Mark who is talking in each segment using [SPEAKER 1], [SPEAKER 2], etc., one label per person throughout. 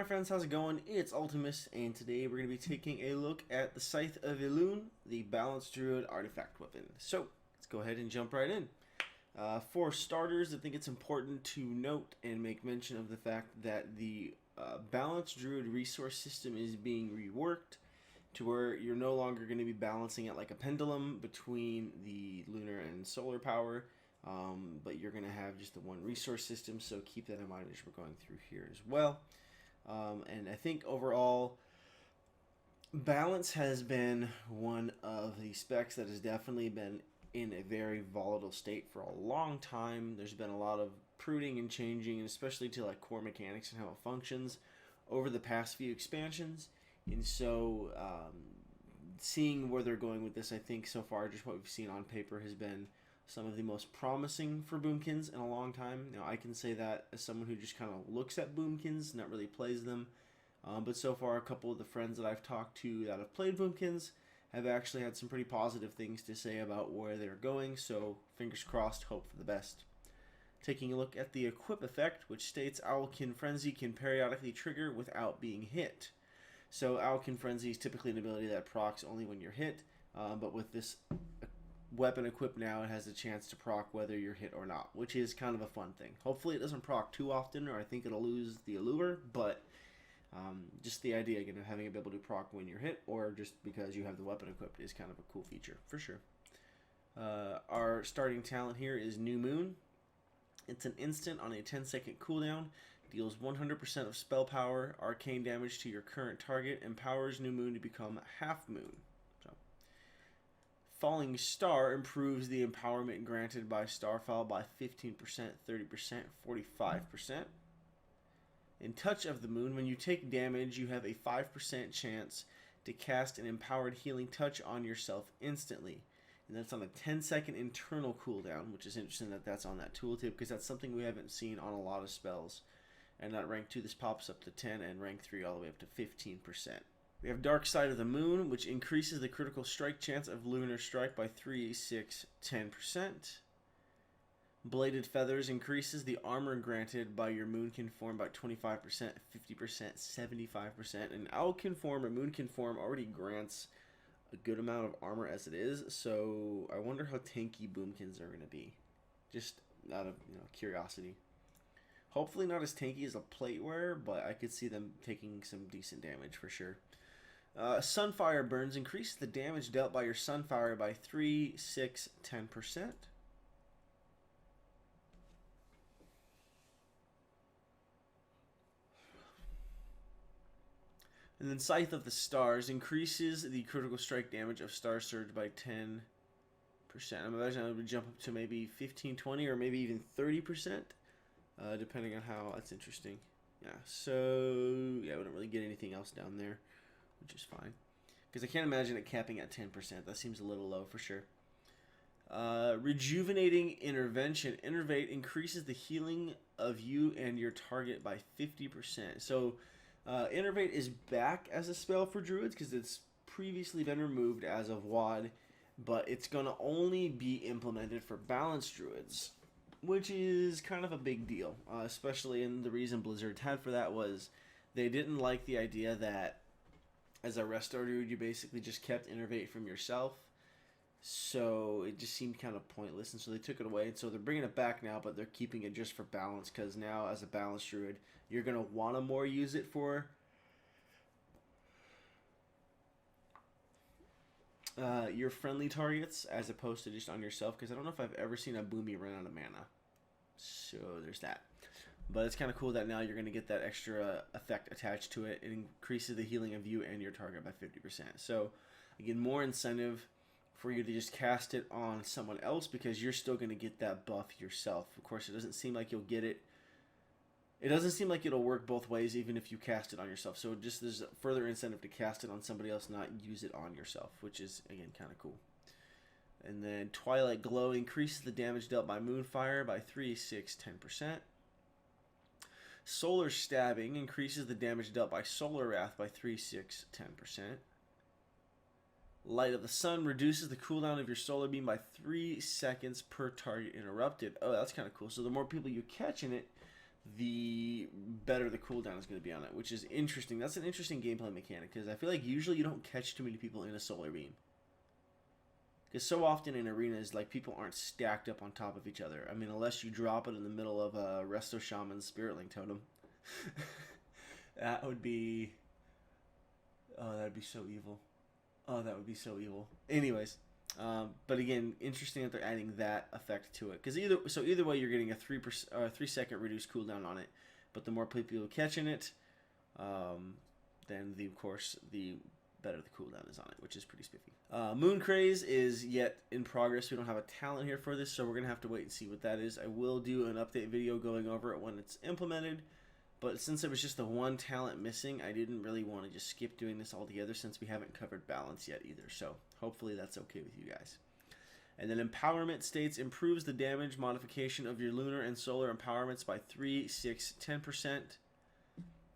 [SPEAKER 1] my friends, how's it going? It's Ultimus, and today we're going to be taking a look at the Scythe of Elune, the Balance Druid Artifact Weapon. So, let's go ahead and jump right in. For starters, I think it's important to note and make mention of the fact that the Balance Druid resource system is being reworked to where you're no longer going to be balancing it like a pendulum between the lunar and solar power. But you're going to have just the one resource system, so keep that in mind as we're going through here as well. And I think overall, balance has been one of the specs that has definitely been in a very volatile state for a long time. There's been a lot of pruning and changing, and especially to like core mechanics and how it functions over the past few expansions. And so seeing where they're going with this, I think so far just what we've seen on paper has been some of the most promising for boomkins in a long time. Now, I can say that as someone who just kind of looks at boomkins, not really plays them. But so far, a couple of the friends that I've talked to that have played boomkins have actually had some pretty positive things to say about where they're going. So, fingers crossed, hope for the best. Taking a look at the equip effect, which states Owlkin Frenzy can periodically trigger without being hit. So, Owlkin Frenzy is typically an ability that procs only when you're hit. But with this weapon equipped now, it has a chance to proc whether you're hit or not, which is kind of a fun thing. Hopefully it doesn't proc too often, or I think it'll lose the allure, but just the idea again of having it be able to proc when you're hit, or just because you have the weapon equipped, is kind of a cool feature for sure. Our starting talent here is New Moon. It's an instant on a 10-second cooldown, deals 100% of spell power, arcane damage to your current target, empowers New Moon to become Half Moon. Falling Star improves the empowerment granted by Starfall by 15%, 30%, 45%. In Touch of the Moon, when you take damage, you have a 5% chance to cast an empowered healing touch on yourself instantly. And that's on a 10-second internal cooldown, which is interesting that that's on that tooltip, because that's something we haven't seen on a lot of spells. And at rank 2, this pops up to 10, and rank 3 all the way up to 15%. We have Dark Side of the Moon, which increases the critical strike chance of Lunar Strike by 3, 6, 10%. Bladed Feathers increases the armor granted by your Moonkin form by 25%, 50%, 75%. And Owlkin form or Moonkin form already grants a good amount of armor as it is, so I wonder how tanky Boomkins are going to be. Just out of curiosity. Hopefully not as tanky as a plate wearer, but I could see them taking some decent damage for sure. Sunfire Burns increase the damage dealt by your Sunfire by 3, 6, 10%. And then Scythe of the Stars increases the critical strike damage of Star Surge by 10%. I'm imagining it would jump up to maybe 15, 20, or maybe even 30%, depending on how. That's interesting. Yeah, so yeah, we don't really get anything else down there, which is fine, because I can't imagine it capping at 10%. That seems a little low for sure. Rejuvenating Intervention. Innervate increases the healing of you and your target by 50%. So Innervate is back as a spell for druids because it's previously been removed as of WoD, but it's going to only be implemented for Balance Druids, which is kind of a big deal, especially in the reason Blizzard had for that was they didn't like the idea that as a Restore Druid, you basically just kept Innervate from yourself. So it just seemed kind of pointless, and so they took it away. And so they're bringing it back now, but they're keeping it just for balance, because now as a Balance Druid, you're going to want to more use it for your friendly targets as opposed to just on yourself, because I don't know if I've ever seen a Boomy run out of mana. So there's that. But it's kind of cool that now you're going to get that extra effect attached to it. It increases the healing of you and your target by 50%. So, again, more incentive for you to just cast it on someone else because you're still going to get that buff yourself. Of course, it doesn't seem like you'll get it. It doesn't seem like it'll work both ways even if you cast it on yourself. So, just there's a further incentive to cast it on somebody else, not use it on yourself, which is, again, kind of cool. And then Twilight Glow increases the damage dealt by Moonfire by 3, 6, 10%. Solar Stabbing increases the damage dealt by Solar Wrath by 3, 6, 10%. Light of the Sun reduces the cooldown of your solar beam by 3 seconds per target interrupted. Oh, that's kind of cool. So the more people you catch in it, the better the cooldown is going to be on it, which is interesting. That's an interesting gameplay mechanic, because I feel like usually you don't catch too many people in a solar beam. Because so often in arenas, like, people aren't stacked up on top of each other. I mean, unless you drop it in the middle of a Resto Shaman's Spirit Link Totem. That would be... Oh, that would be so evil. Oh, that would be so evil. Anyways, but again, interesting that they're adding that effect to it. Because either way, you're getting a 3 second reduced cooldown on it. But the more people catching it, then of course the better the cooldown is on it, which is pretty spiffy. Moon Craze is yet in progress. We don't have a talent here for this, so we're gonna have to wait and see what that is. I will do an update video going over it when it's implemented. But since it was just the one talent missing, I didn't really want to just skip doing this altogether, since we haven't covered balance yet either. So hopefully that's okay with you guys. And then Empowerment states, improves the damage modification of your lunar and solar empowerments by 3, 6, 10%.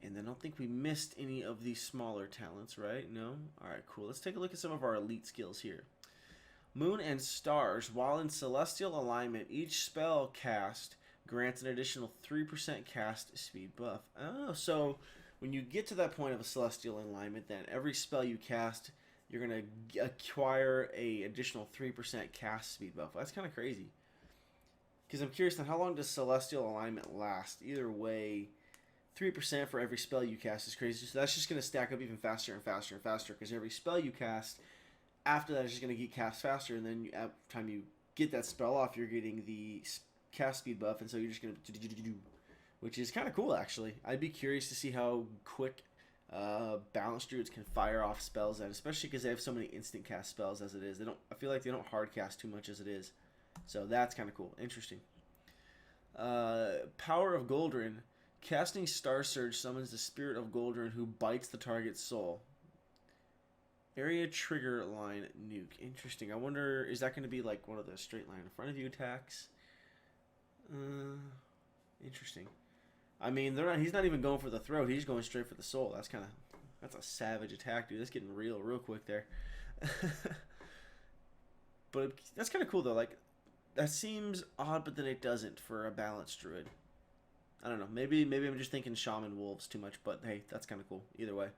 [SPEAKER 1] And then I don't think we missed any of these smaller talents, right? No? Alright, cool. Let's take a look at some of our elite skills here. Moon and Stars. While in celestial alignment, each spell cast grants an additional 3% cast speed buff. Oh, so when you get to that point of a celestial alignment, then every spell you cast, you're going to acquire a additional 3% cast speed buff. That's kind of crazy. Because I'm curious, then how long does celestial alignment last? Either way, 3% for every spell you cast is crazy. So that's just going to stack up even faster and faster and faster, because every spell you cast, after that, is just going to get cast faster, and then at the time you get that spell off, you're getting the cast speed buff, and so you're just going to, which is kind of cool, actually. I'd be curious to see how quick Balance Druids can fire off spells, and especially because they have so many instant cast spells as it is. I feel like they don't hard cast too much as it is. So that's kind of cool. Interesting. Power of Goldrin. Casting Star Surge summons the Spirit of Goldrin, who bites the target's soul. Area trigger line nuke. Interesting. I wonder, is that going to be like one of the straight line in front of you attacks? Interesting. I mean, he's not even going for the throat. He's going straight for the soul. That's a savage attack, dude. That's getting real quick there. But that's kind of cool, though. Like, that seems odd, but then it doesn't for a Balanced Druid. I don't know. Maybe I'm just thinking Shaman Wolves too much, but hey, that's kind of cool. Either way.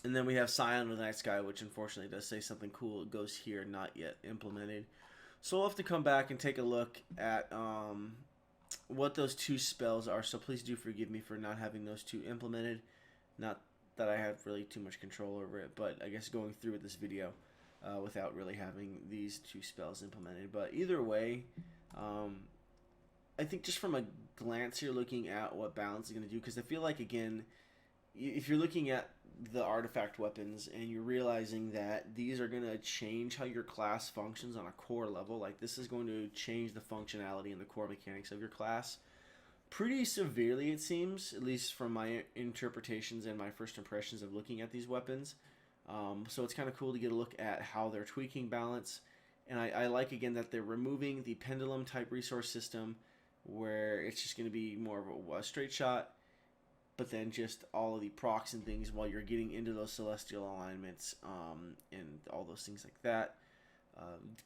[SPEAKER 1] And then we have Scion of the Night Sky, which unfortunately does say something cool. It goes here, not yet implemented. So we'll have to come back and take a look at what those two spells are. So please do forgive me for not having those two implemented. Not that I have really too much control over it, but I guess going through with this video without really having these two spells implemented. But either way, I think just from a glance here, looking at what Balance is going to do, because I feel like, again, if you're looking at the artifact weapons and you're realizing that these are going to change how your class functions on a core level, like this is going to change the functionality and the core mechanics of your class pretty severely, it seems, at least from my interpretations and my first impressions of looking at these weapons. So it's kind of cool to get a look at how they're tweaking Balance. And I like, again, that they're removing the pendulum type resource system where it's just going to be more of a straight shot, but then just all of the procs and things while you're getting into those celestial alignments and all those things like that.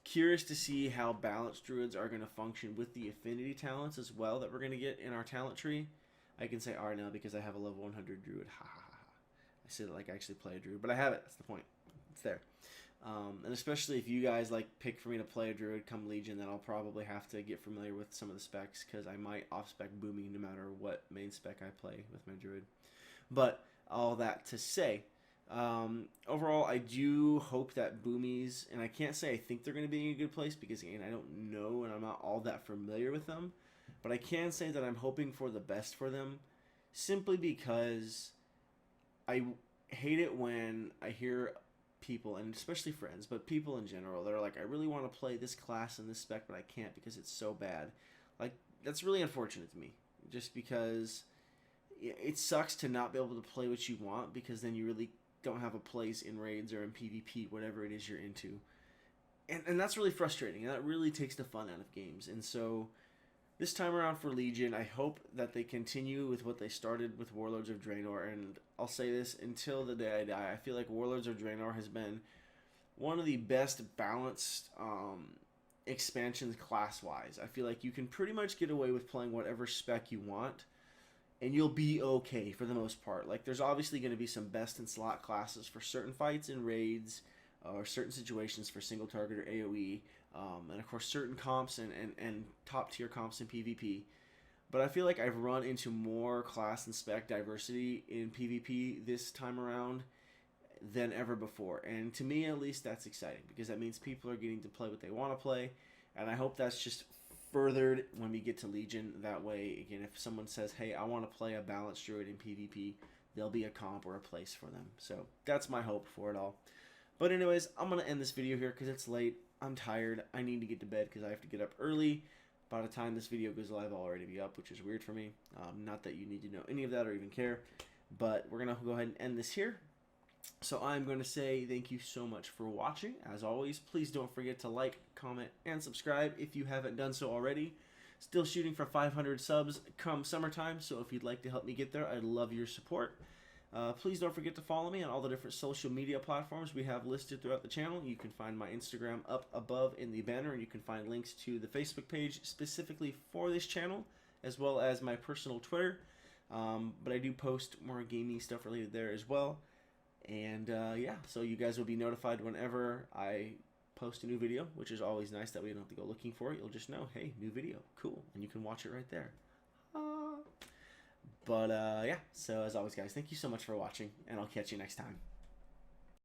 [SPEAKER 1] Curious to see how Balanced Druids are going to function with the affinity talents as well that we're going to get in our talent tree. I can say R now because I have a level 100 Druid. Ha ha ha. I said it like I actually play a Druid, but I have it. That's the point. It's there. And especially if you guys like pick for me to play a Druid come Legion, then I'll probably have to get familiar with some of the specs, because I might off-spec Booming no matter what main spec I play with my Druid. But all that to say, overall, I do hope that Boomies, and I can't say I think they're going to be in a good place, because again, I don't know and I'm not all that familiar with them, but I can say that I'm hoping for the best for them, simply because I hate it when I hear people, and especially friends, but people in general, that are like, I really want to play this class and this spec, but I can't because it's so bad. Like, that's really unfortunate to me, just because it sucks to not be able to play what you want, because then you really don't have a place in raids or in PvP, whatever it is you're into. And that's really frustrating, and that really takes the fun out of games. And so this time around for Legion, I hope that they continue with what they started with Warlords of Draenor. And I'll say this until the day I die, I feel like Warlords of Draenor has been one of the best balanced expansions class-wise. I feel like you can pretty much get away with playing whatever spec you want, and you'll be okay for the most part. Like, there's obviously going to be some best in slot classes for certain fights and raids, or certain situations for single target or AoE, and of course certain comps and top tier comps in PvP. But I feel like I've run into more class and spec diversity in PvP this time around than ever before. And to me, at least, that's exciting, because that means people are getting to play what they want to play. And I hope that's just furthered when we get to Legion. That way, again, if someone says, hey, I want to play a Balance Druid in PvP, there'll be a comp or a place for them. So that's my hope for it all. But anyways, I'm going to end this video here because it's late. I'm tired. I need to get to bed because I have to get up early. By the time this video goes live, I'll already be up, which is weird for me. Not that you need to know any of that or even care. But we're going to go ahead and end this here. So I'm going to say thank you so much for watching. As always, please don't forget to like, comment, and subscribe if you haven't done so already. Still shooting for 500 subs come summertime, so if you'd like to help me get there, I'd love your support. Please don't forget to follow me on all the different social media platforms we have listed throughout the channel. You can find my Instagram up above in the banner, and you can find links to the Facebook page specifically for this channel, as well as my personal Twitter. But I do post more gaming stuff related there as well. And yeah, so you guys will be notified whenever I post a new video, which is always nice. That way you don't have to go looking for it. You'll just know, hey, new video, cool, and you can watch it right there. But yeah, so as always, guys, thank you so much for watching, and I'll catch you next time.